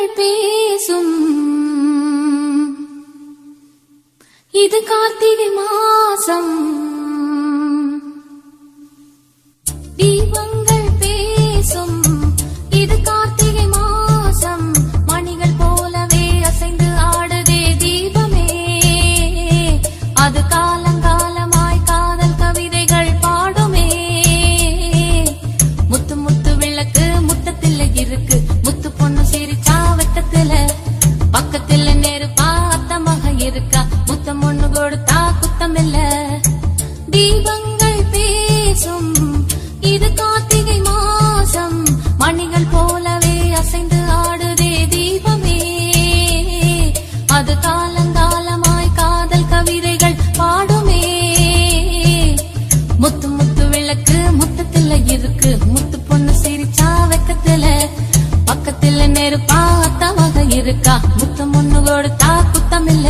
தீபங்கள் பேசும் இது கார்த்திகை மாசம் தீபங்கள் பேசும் இது கார்த்திகை மாசம் மணிகள் போலவே அசைந்து ஆடுதே தீபமே அது காலங்காலமாய் காதல் கவிதைகள் பாடுமே முத்து முத்து விளக்கு முத்தத்தில் இருக்கு முத்து பொண்ணு சிரிச்சா வெக்கத்துல பக்கத்துல நெருப்பா அத்தமாக இருக்கா முத்தம் ஒண்ணு கொடுத்தா குத்தமில்ல தீபங்கள் பேசும் இது கார்த்திகை மாசம் மணிகள் போலவே அசைந்து ஆடுதே தீபமே அது காலங்காலமாய் காதல் கவிதைகள் பாடுமே முத்து முத்து விளக்கு முத்தத்துல இருக்கு முத்து பொண்ணு சிரிச்சா வெக்கத்துல பக்கத்துல நெருப்பா அத்தமாக இருக்கா முத்தம் ஒண்ணு கொடுத்தா குத்தமில்ல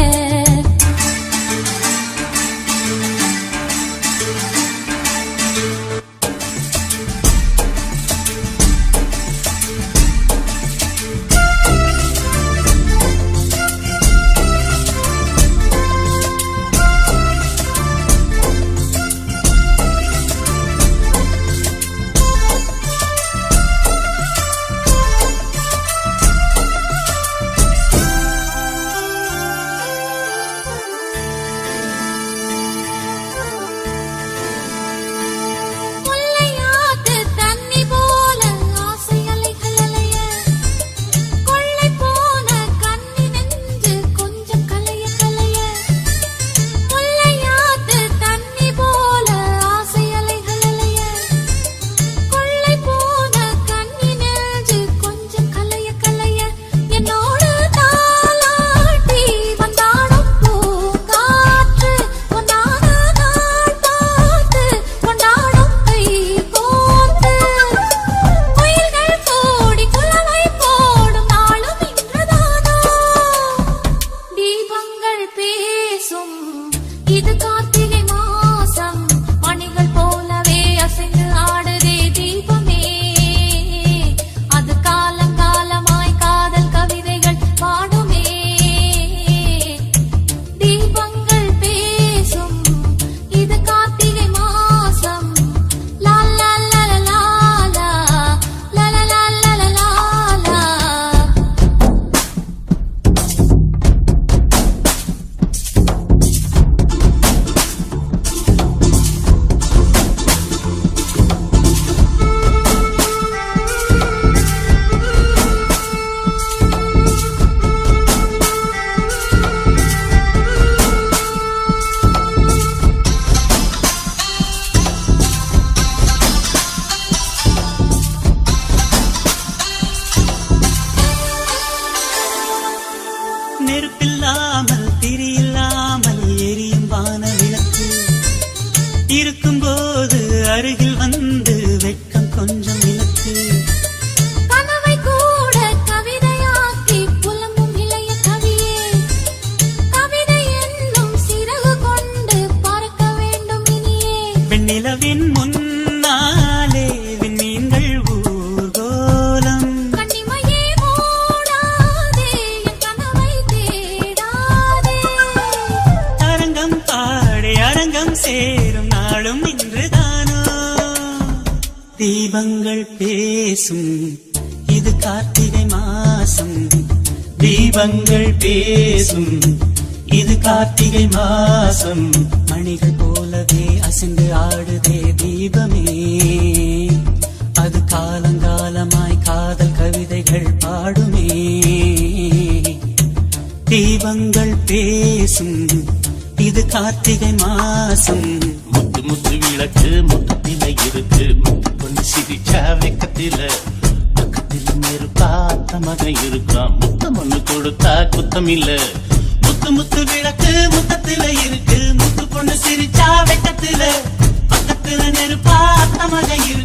இது கார்த்திகை மாசம் மணிகள் போலவே அசைந்து ஆடுதே தீபமே அது காலங்காலமாய் காதல் கவிதைகள் பாடுமே தீபங்கள் பேசும் இது கார்த்திகை மாசம் லா லா லா லா லா லா லா லா லா லா நெருப்பில்லாமல் திரியில்லாமல் எரியும் வான விளக்கு இருக்கும்போது அருகில் வந்து வெட்கம் கொஞ்சம் விளக்கு கனவை கூட கவிதையாக்கி புலம்பும் இளைய கவியே கவிதை என்னும் சிறகு கொண்டு பறக்க வேண்டும் இனியே வெண்ணிலவின் முன்னாலே விண்மீன்கள் ஊர்கோலம் கண்ணிமையே மூடாதே என் கனவை தேடாதே அரங்கம் பாடி அரங்கம் சேரும் நாளும் இன்றுதானோ தீபங்கள் பேசும் இது கார்த்திகை மாசம் தீபங்கள் பேசும் இது கார்த்திகை மாசம் மணிகள் போலவே அசைந்து ஆடுதே தீபமே அது காலங்காலமாய் காதல் கவிதைகள் பாடுமே தீபங்கள் பேசும் இது கார்த்திகை மாசம் முத்து முத்து விளக்கு முத்தத்தில இருக்கு முத்து பொண்ணு சிரிச்சா வெக்கத்தில பக்கத்தில் நெருப்பா அத்தமாக இருக்கா முத்தம் ஒண்ணு கொடுத்தா குத்தமில்ல முத்து முத்து விளக்கு முத்தத்தில இருக்கு முத்து பொண்ணு சிரிச்சா வெக்கத்தில பக்கத்துல நெருப்பா அத்தமாக இருக்கு